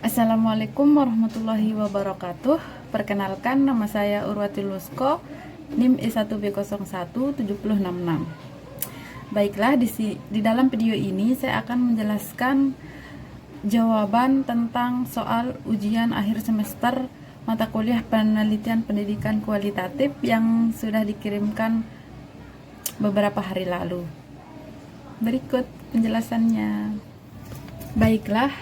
Assalamualaikum warahmatullahi wabarakatuh. Perkenalkan, nama saya Urwati Lusko, NIM I1B017066. Baiklah, di dalam video ini saya akan menjelaskan jawaban tentang soal ujian akhir semester mata kuliah penelitian pendidikan kualitatif yang sudah dikirimkan beberapa hari lalu. Berikut penjelasannya. Baiklah,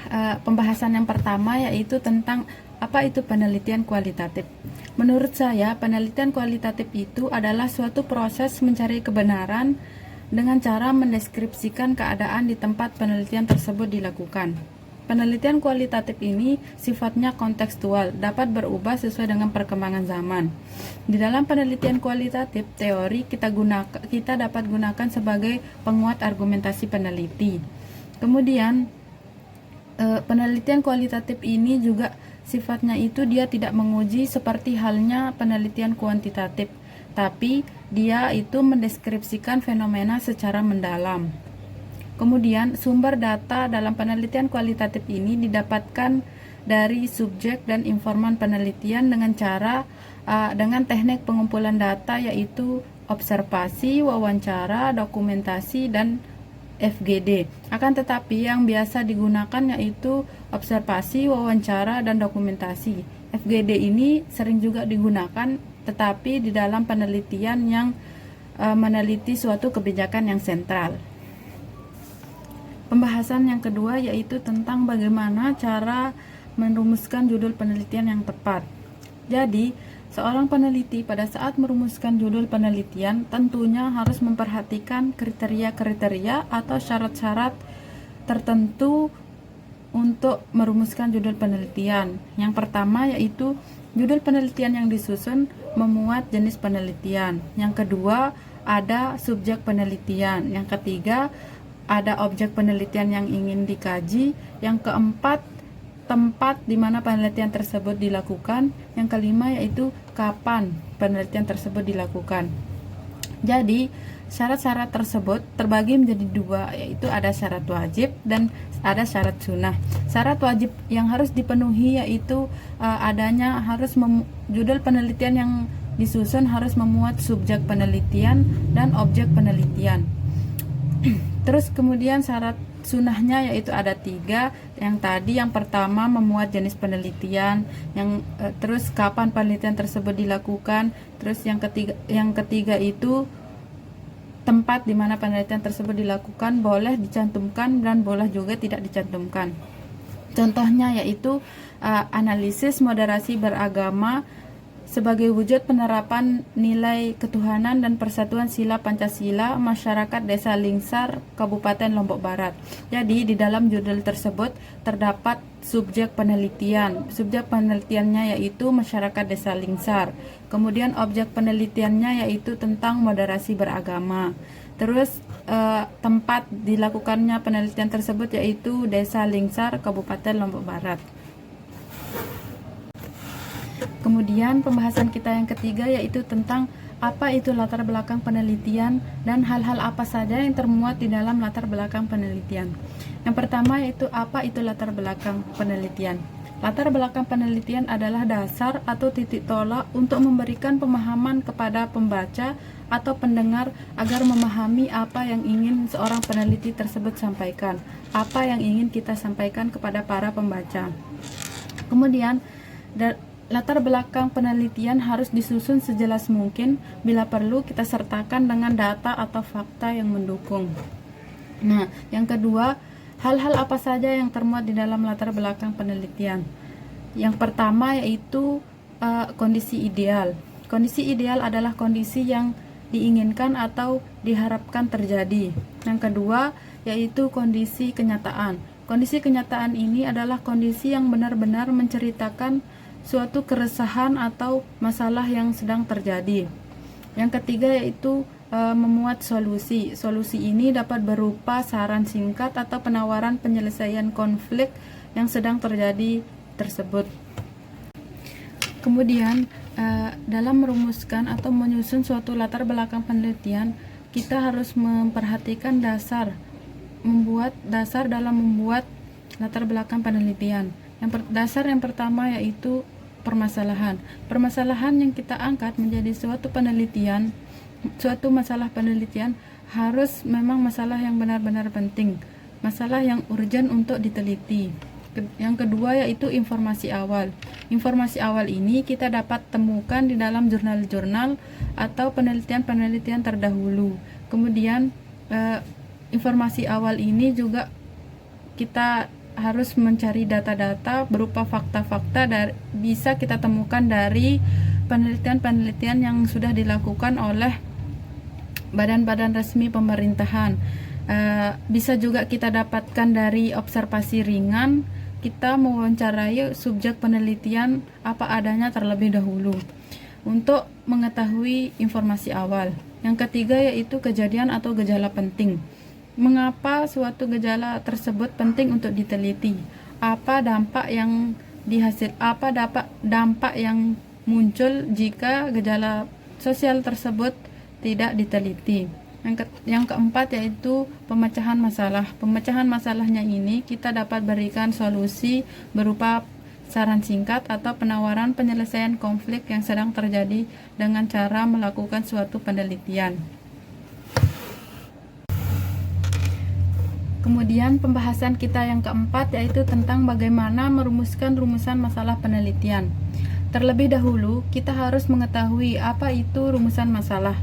pembahasan yang pertama yaitu tentang apa itu penelitian kualitatif. Menurut saya, penelitian kualitatif itu adalah suatu proses mencari kebenaran dengan cara mendeskripsikan keadaan di tempat penelitian tersebut dilakukan. Penelitian kualitatif ini sifatnya kontekstual, dapat berubah sesuai dengan perkembangan zaman. Di dalam penelitian kualitatif, teori kita dapat gunakan sebagai penguat argumentasi peneliti. Kemudian, penelitian kualitatif ini juga sifatnya itu dia tidak menguji seperti halnya penelitian kuantitatif, tapi dia itu mendeskripsikan fenomena secara mendalam. Kemudian sumber data dalam penelitian kualitatif ini didapatkan dari subjek dan informan penelitian dengan teknik pengumpulan data yaitu observasi, wawancara, dokumentasi, dan FGD. Akan tetapi yang biasa digunakan yaitu observasi, wawancara, dan dokumentasi. FGD ini sering juga digunakan tetapi di dalam penelitian yang meneliti suatu kebijakan yang sentral. Pembahasan yang kedua yaitu tentang bagaimana cara merumuskan judul penelitian yang tepat. Jadi, seorang peneliti pada saat merumuskan judul penelitian tentunya harus memperhatikan kriteria-kriteria atau syarat-syarat tertentu untuk merumuskan judul penelitian. Yang pertama yaitu judul penelitian yang disusun memuat jenis penelitian. Yang kedua, ada subjek penelitian. Yang ketiga, ada objek penelitian yang ingin dikaji. Yang keempat, tempat di mana penelitian tersebut dilakukan. Yang kelima yaitu kapan penelitian tersebut dilakukan. Jadi syarat-syarat tersebut terbagi menjadi dua, yaitu ada syarat wajib dan ada syarat sunnah. Syarat wajib yang harus dipenuhi yaitu judul penelitian yang disusun harus memuat subjek penelitian dan objek penelitian. Terus kemudian syarat sunnahnya yaitu ada 3. Yang pertama memuat jenis penelitian, terus kapan penelitian tersebut dilakukan, terus yang ketiga itu tempat di mana penelitian tersebut dilakukan boleh dicantumkan dan boleh juga tidak dicantumkan. Contohnya yaitu analisis moderasi beragama sebagai wujud penerapan nilai ketuhanan dan persatuan sila Pancasila masyarakat Desa Lingsar, Kabupaten Lombok Barat. Jadi di dalam judul tersebut terdapat subjek penelitian. Subjek penelitiannya yaitu masyarakat Desa Lingsar. Kemudian objek penelitiannya yaitu tentang moderasi beragama. Terus tempat dilakukannya penelitian tersebut yaitu Desa Lingsar, Kabupaten Lombok Barat. Kemudian pembahasan kita yang ketiga yaitu tentang apa itu latar belakang penelitian dan hal-hal apa saja yang termuat di dalam latar belakang penelitian. Yang pertama yaitu apa itu latar belakang penelitian. Latar belakang penelitian adalah dasar atau titik tolak untuk memberikan pemahaman kepada pembaca atau pendengar agar memahami apa yang ingin seorang peneliti tersebut sampaikan, apa yang ingin kita sampaikan kepada para pembaca. Kemudian latar belakang penelitian harus disusun sejelas mungkin, bila perlu kita sertakan dengan data atau fakta yang mendukung. Nah, yang kedua, hal-hal apa saja yang termuat di dalam latar belakang penelitian. Yang pertama yaitu kondisi ideal. Kondisi ideal adalah kondisi yang diinginkan atau diharapkan terjadi. Yang kedua yaitu kondisi kenyataan. Kondisi kenyataan ini adalah kondisi yang benar-benar menceritakan suatu keresahan atau masalah yang sedang terjadi. Yang ketiga yaitu memuat solusi. Solusi ini dapat berupa saran singkat atau penawaran penyelesaian konflik yang sedang terjadi tersebut. Kemudian dalam merumuskan atau menyusun suatu latar belakang penelitian, kita harus memperhatikan dasar dalam membuat latar belakang penelitian. Dasar yang pertama yaitu permasalahan. Permasalahan yang kita angkat menjadi suatu masalah penelitian harus memang masalah yang benar-benar penting, masalah yang urgent untuk diteliti. Yang kedua yaitu informasi awal. Informasi awal ini kita dapat temukan di dalam jurnal-jurnal atau penelitian-penelitian terdahulu. Kemudian informasi awal ini juga kita harus mencari data-data berupa fakta-fakta bisa kita temukan dari penelitian-penelitian yang sudah dilakukan oleh badan-badan resmi pemerintahan. Bisa juga kita dapatkan dari observasi ringan. Kita mewawancarai subjek penelitian apa adanya terlebih dahulu untuk mengetahui informasi awal. Yang ketiga yaitu kejadian atau gejala penting. Mengapa suatu gejala tersebut penting untuk diteliti? Apa dampak yang muncul jika gejala sosial tersebut tidak diteliti? Yang keempat yaitu pemecahan masalah. Pemecahan masalahnya ini kita dapat berikan solusi berupa saran singkat atau penawaran penyelesaian konflik yang sedang terjadi dengan cara melakukan suatu penelitian. Kemudian pembahasan kita yang keempat yaitu tentang bagaimana merumuskan rumusan masalah penelitian. Terlebih dahulu kita harus mengetahui apa itu rumusan masalah.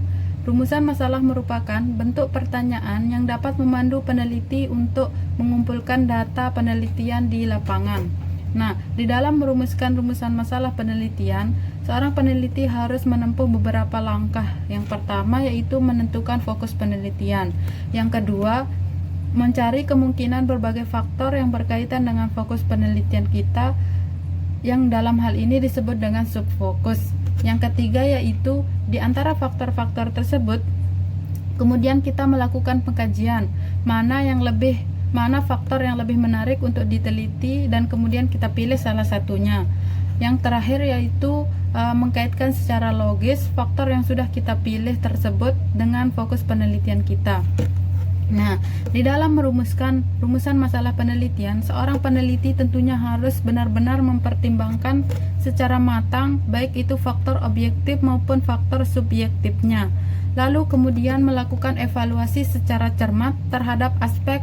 Rumusan masalah merupakan bentuk pertanyaan yang dapat memandu peneliti untuk mengumpulkan data penelitian di lapangan. Nah, di dalam merumuskan rumusan masalah penelitian, seorang peneliti harus menempuh beberapa langkah. Yang pertama yaitu menentukan fokus penelitian. Yang kedua, mencari kemungkinan berbagai faktor yang berkaitan dengan fokus penelitian kita, yang dalam hal ini disebut dengan subfokus. Yang ketiga yaitu di antara faktor-faktor tersebut kemudian kita melakukan pengkajian mana faktor yang lebih menarik untuk diteliti dan kemudian kita pilih salah satunya. Yang terakhir yaitu mengkaitkan secara logis faktor yang sudah kita pilih tersebut dengan fokus penelitian kita. Nah, di dalam merumuskan rumusan masalah penelitian, seorang peneliti tentunya harus benar-benar mempertimbangkan secara matang baik itu faktor objektif maupun faktor subjektifnya. Lalu kemudian melakukan evaluasi secara cermat terhadap aspek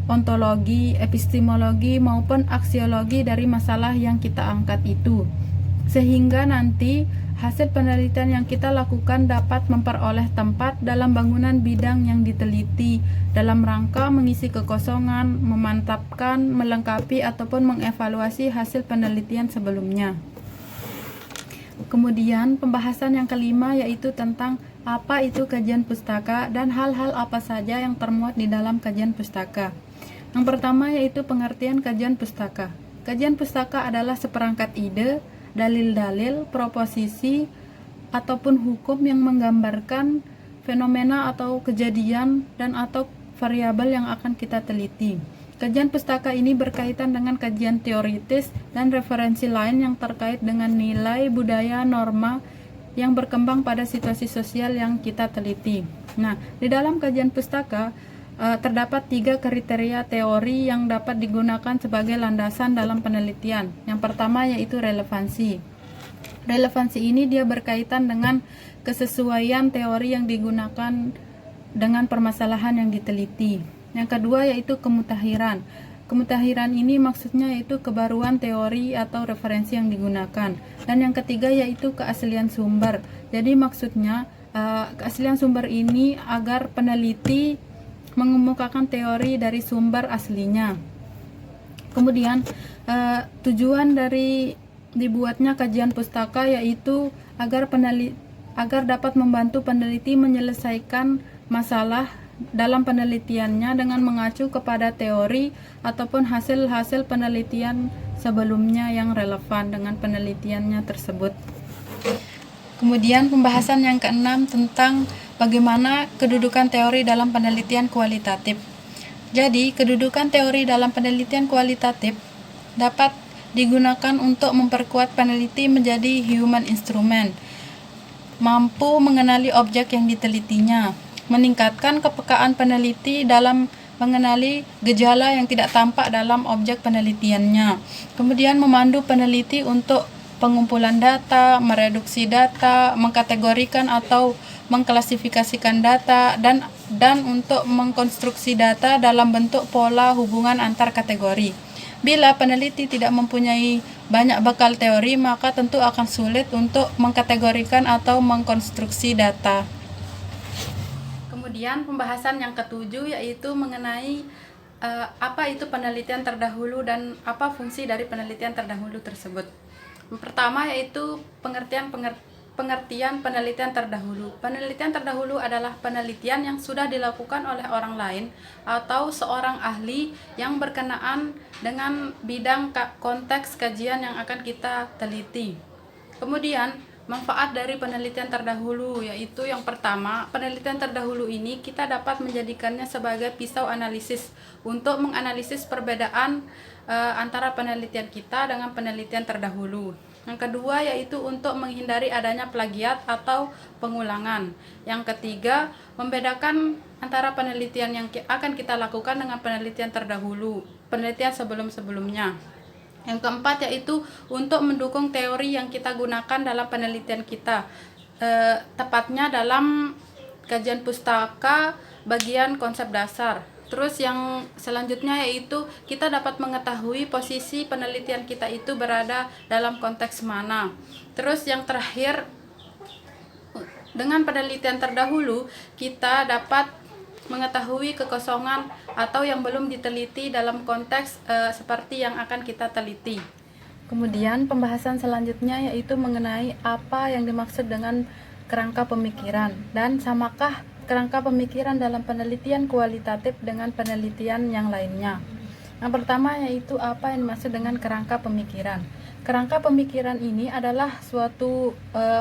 ontologi, epistemologi maupun aksiologi dari masalah yang kita angkat itu. Sehingga nanti hasil penelitian yang kita lakukan dapat memperoleh tempat dalam bangunan bidang yang diteliti dalam rangka mengisi kekosongan, memantapkan, melengkapi ataupun mengevaluasi hasil penelitian sebelumnya. Kemudian pembahasan yang kelima yaitu tentang apa itu kajian pustaka dan hal-hal apa saja yang termuat di dalam kajian pustaka. Yang pertama yaitu pengertian kajian pustaka. Kajian pustaka adalah seperangkat ide, dalil-dalil, proposisi, ataupun hukum yang menggambarkan fenomena atau kejadian dan atau variabel yang akan kita teliti. Kajian pustaka ini berkaitan dengan kajian teoritis dan referensi lain yang terkait dengan nilai, budaya, norma yang berkembang pada situasi sosial yang kita teliti. Nah, di dalam kajian pustaka terdapat 3 kriteria teori yang dapat digunakan sebagai landasan dalam penelitian. Yang pertama yaitu relevansi. Relevansi ini dia berkaitan dengan kesesuaian teori yang digunakan dengan permasalahan yang diteliti. Yang kedua yaitu kemutahiran. Kemutahiran ini maksudnya yaitu kebaruan teori atau referensi yang digunakan. Dan yang ketiga yaitu keaslian sumber. Jadi maksudnya keaslian sumber ini agar peneliti mengemukakan teori dari sumber aslinya. Kemudian tujuan dari dibuatnya kajian pustaka yaitu agar dapat membantu peneliti menyelesaikan masalah dalam penelitiannya dengan mengacu kepada teori ataupun hasil-hasil penelitian sebelumnya yang relevan dengan penelitiannya tersebut. Kemudian pembahasan yang keenam tentang bagaimana kedudukan teori dalam penelitian kualitatif. Jadi, kedudukan teori dalam penelitian kualitatif dapat digunakan untuk memperkuat peneliti menjadi human instrument, mampu mengenali objek yang ditelitinya, meningkatkan kepekaan peneliti dalam mengenali gejala yang tidak tampak dalam objek penelitiannya. Kemudian memandu peneliti untuk pengumpulan data, mereduksi data, mengkategorikan atau mengklasifikasikan data, dan untuk mengkonstruksi data dalam bentuk pola hubungan antar kategori. Bila peneliti tidak mempunyai banyak bekal teori, maka tentu akan sulit untuk mengkategorikan atau mengkonstruksi data. Kemudian pembahasan yang ketujuh yaitu mengenai apa itu penelitian terdahulu dan apa fungsi dari penelitian terdahulu tersebut. Yang pertama yaitu pengertian penelitian terdahulu. Penelitian terdahulu adalah penelitian yang sudah dilakukan oleh orang lain atau seorang ahli yang berkenaan dengan bidang konteks kajian yang akan kita teliti. Kemudian manfaat dari penelitian terdahulu yaitu yang pertama, penelitian terdahulu ini kita dapat menjadikannya sebagai pisau analisis untuk menganalisis perbedaan antara penelitian kita dengan penelitian terdahulu. Yang kedua yaitu untuk menghindari adanya plagiat atau pengulangan. Yang ketiga, membedakan antara penelitian yang akan kita lakukan dengan penelitian terdahulu, penelitian sebelum-sebelumnya. Yang keempat yaitu untuk mendukung teori yang kita gunakan dalam penelitian kita, tepatnya dalam kajian pustaka bagian konsep dasar. Terus yang selanjutnya yaitu kita dapat mengetahui posisi penelitian kita itu berada dalam konteks mana. Terus yang terakhir, dengan penelitian terdahulu kita dapat mengetahui kekosongan atau yang belum diteliti dalam konteks seperti yang akan kita teliti. Kemudian pembahasan selanjutnya yaitu mengenai apa yang dimaksud dengan kerangka pemikiran dan samakah kerangka pemikiran dalam penelitian kualitatif dengan penelitian yang lainnya. Yang pertama yaitu apa yang dimaksud dengan kerangka pemikiran. Kerangka pemikiran ini adalah suatu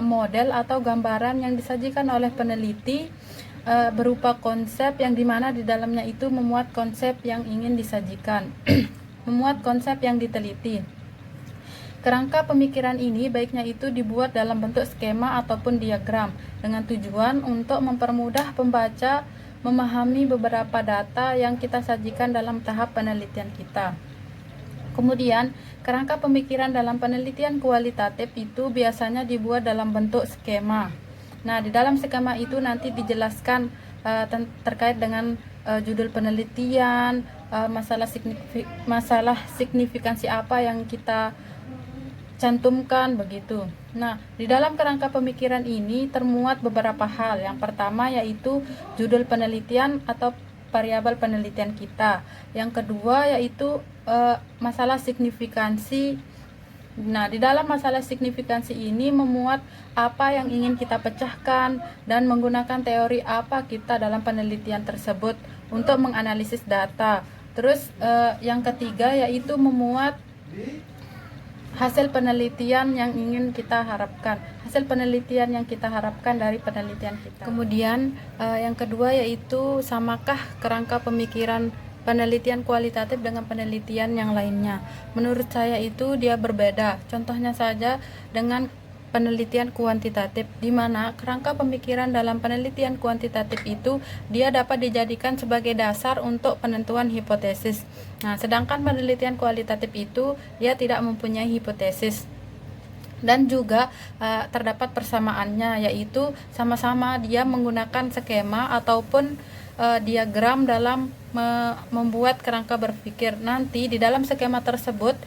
model atau gambaran yang disajikan oleh peneliti berupa konsep yang dimana di dalamnya itu memuat konsep yang ingin disajikan, memuat konsep yang diteliti. Kerangka pemikiran ini baiknya itu dibuat dalam bentuk skema ataupun diagram dengan tujuan untuk mempermudah pembaca memahami beberapa data yang kita sajikan dalam tahap penelitian kita. Kemudian, kerangka pemikiran dalam penelitian kualitatif itu biasanya dibuat dalam bentuk skema. Nah, di dalam skema itu nanti dijelaskan terkait dengan judul penelitian, masalah signifikansi apa yang kita cantumkan begitu. Nah, di dalam kerangka pemikiran ini termuat beberapa hal. Yang pertama yaitu judul penelitian atau variabel penelitian kita. Yang kedua yaitu masalah signifikansi. Nah, di dalam masalah signifikansi ini memuat apa yang ingin kita pecahkan dan menggunakan teori apa kita dalam penelitian tersebut untuk menganalisis data. Terus yang ketiga yaitu memuat hasil penelitian yang ingin kita harapkan, hasil penelitian yang kita harapkan dari penelitian kita. Kemudian yang kedua yaitu samakah kerangka pemikiran penelitian kualitatif dengan penelitian yang lainnya. Menurut saya itu dia berbeda. Contohnya saja dengan penelitian kuantitatif, di mana kerangka pemikiran dalam penelitian kuantitatif itu dia dapat dijadikan sebagai dasar untuk penentuan hipotesis. Nah, sedangkan penelitian kualitatif itu dia tidak mempunyai hipotesis. Dan juga terdapat persamaannya, yaitu sama-sama dia menggunakan skema ataupun diagram dalam membuat kerangka berpikir. Nanti di dalam skema tersebut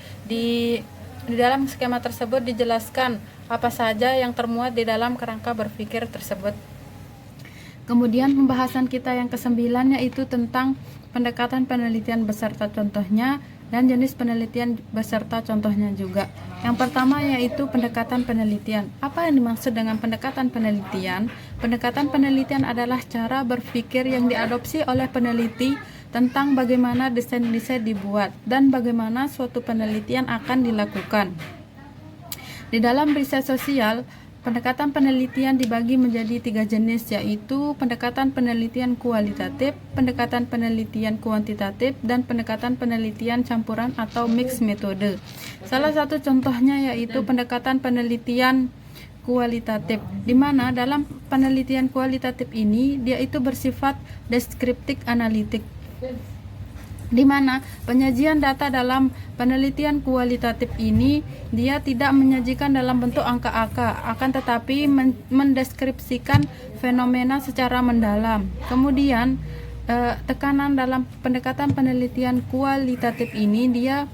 dijelaskan apa saja yang termuat di dalam kerangka berpikir tersebut. Kemudian pembahasan kita yang ke-9 yaitu tentang pendekatan penelitian beserta contohnya dan jenis penelitian beserta contohnya juga. Yang pertama yaitu pendekatan penelitian. Apa yang dimaksud dengan pendekatan penelitian? Pendekatan penelitian adalah cara berpikir yang diadopsi oleh peneliti tentang bagaimana desain-desain dibuat dan bagaimana suatu penelitian akan dilakukan. Di dalam riset sosial, pendekatan penelitian dibagi menjadi 3 jenis, yaitu pendekatan penelitian kualitatif, pendekatan penelitian kuantitatif, dan pendekatan penelitian campuran atau mix metode. Salah satu contohnya yaitu pendekatan penelitian kualitatif, di mana dalam penelitian kualitatif ini dia itu bersifat deskriptif analitik. di mana penyajian data dalam penelitian kualitatif ini dia tidak menyajikan dalam bentuk angka-angka, akan tetapi mendeskripsikan fenomena secara mendalam. Kemudian tekanan dalam pendekatan penelitian kualitatif ini dia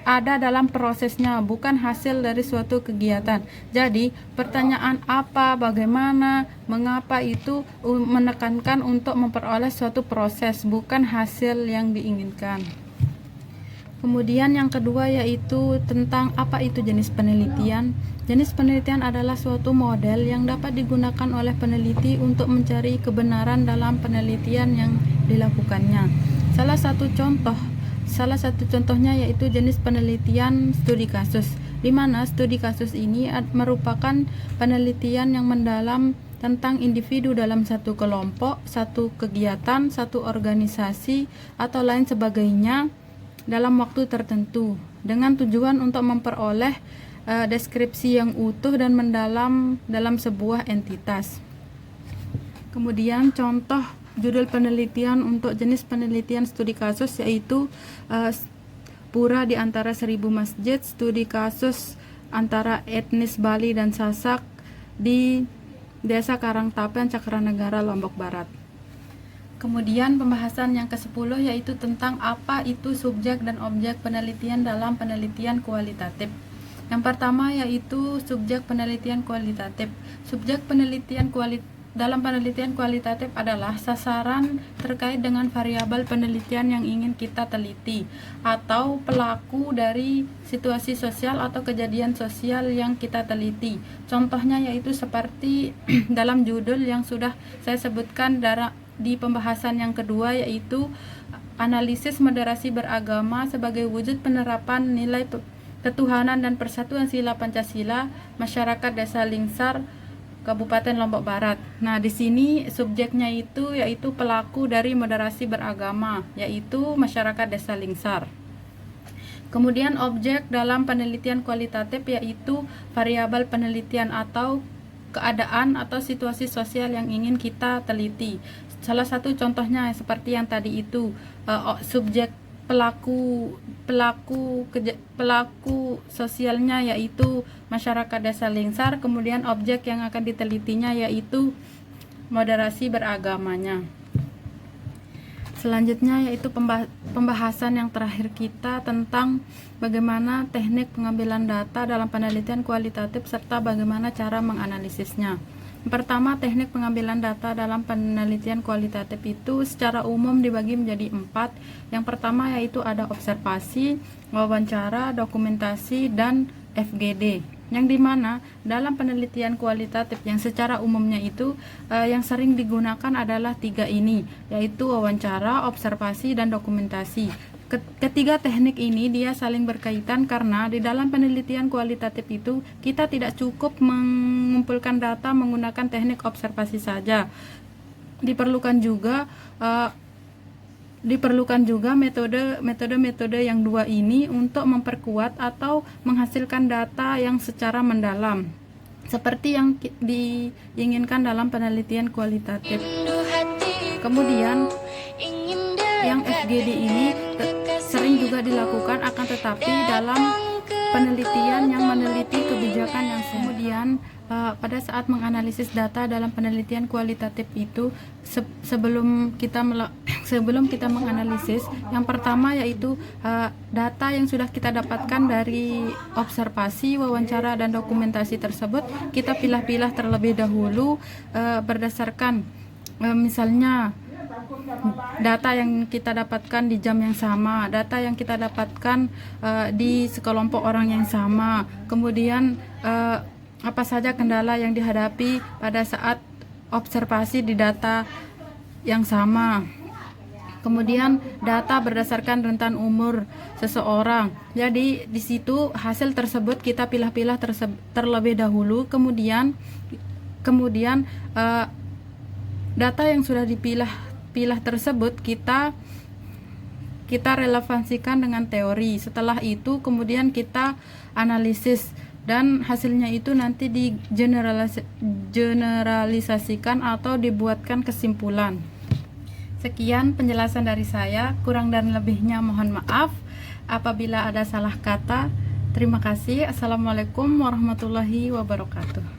ada dalam prosesnya, bukan hasil dari suatu kegiatan. Jadi pertanyaan apa, bagaimana, mengapa itu menekankan untuk memperoleh suatu proses, bukan hasil yang diinginkan. Kemudian yang kedua yaitu tentang apa itu jenis penelitian. Jenis penelitian adalah suatu model yang dapat digunakan oleh peneliti untuk mencari kebenaran dalam penelitian yang dilakukannya. Salah satu contohnya yaitu jenis penelitian studi kasus, di mana studi kasus ini merupakan penelitian yang mendalam tentang individu dalam satu kelompok, satu kegiatan, satu organisasi, atau lain sebagainya dalam waktu tertentu, dengan tujuan untuk memperoleh deskripsi yang utuh dan mendalam dalam sebuah entitas. Kemudian contoh judul penelitian untuk jenis penelitian studi kasus yaitu Pura di antara 1000 masjid, studi kasus antara etnis Bali dan Sasak di Desa Karangtapen, Cakranegara, Lombok Barat. Kemudian pembahasan yang ke-10 yaitu tentang apa itu subjek dan objek penelitian dalam penelitian kualitatif. Yang pertama yaitu subjek penelitian kualitatif. Subjek penelitian dalam penelitian kualitatif adalah sasaran terkait dengan variabel penelitian yang ingin kita teliti, atau pelaku dari situasi sosial atau kejadian sosial yang kita teliti. Contohnya yaitu seperti dalam judul yang sudah saya sebutkan di pembahasan yang kedua, yaitu analisis moderasi beragama sebagai wujud penerapan nilai ketuhanan dan persatuan sila Pancasila masyarakat Desa Lingsar, Kabupaten Lombok Barat. Nah, di sini subjeknya itu yaitu pelaku dari moderasi beragama, yaitu masyarakat Desa Lingsar. Kemudian objek dalam penelitian kualitatif yaitu variabel penelitian atau keadaan atau situasi sosial yang ingin kita teliti. Salah satu contohnya seperti yang tadi itu, subjek pelaku sosialnya yaitu masyarakat Desa Lingsar, kemudian objek yang akan ditelitinya yaitu moderasi beragamanya. Selanjutnya yaitu pembahasan yang terakhir kita tentang bagaimana teknik pengambilan data dalam penelitian kualitatif serta bagaimana cara menganalisisnya. Pertama, teknik pengambilan data dalam penelitian kualitatif itu secara umum dibagi menjadi 4. Yang pertama yaitu ada observasi, wawancara, dokumentasi, dan FGD. Yang dimana dalam penelitian kualitatif yang secara umumnya itu yang sering digunakan adalah 3 ini, yaitu wawancara, observasi, dan dokumentasi. Ketiga teknik ini dia saling berkaitan karena di dalam penelitian kualitatif itu kita tidak cukup mengumpulkan data menggunakan teknik observasi saja. Diperlukan juga metode yang dua ini untuk memperkuat atau menghasilkan data yang secara mendalam, seperti yang diinginkan dalam penelitian kualitatif. Kemudian yang FGD ini sering juga dilakukan, akan tetapi dalam penelitian yang meneliti kebijakan yang kemudian pada saat menganalisis data dalam penelitian kualitatif itu sebelum kita menganalisis, yang pertama yaitu data yang sudah kita dapatkan dari observasi, wawancara, dan dokumentasi tersebut kita pilah-pilah terlebih dahulu berdasarkan misalnya data yang kita dapatkan di jam yang sama, data yang kita dapatkan di sekelompok orang yang sama, kemudian apa saja kendala yang dihadapi pada saat observasi di data yang sama, kemudian data berdasarkan rentan umur seseorang. Jadi di situ hasil tersebut kita pilah-pilah terlebih dahulu, kemudian data yang sudah dipilah tersebut kita relevansikan dengan teori. Setelah itu kemudian kita analisis dan hasilnya itu nanti generalisasikan atau dibuatkan kesimpulan. Sekian penjelasan dari saya, kurang dan lebihnya mohon maaf. Apabila ada salah kata, terima kasih. Assalamualaikum warahmatullahi wabarakatuh.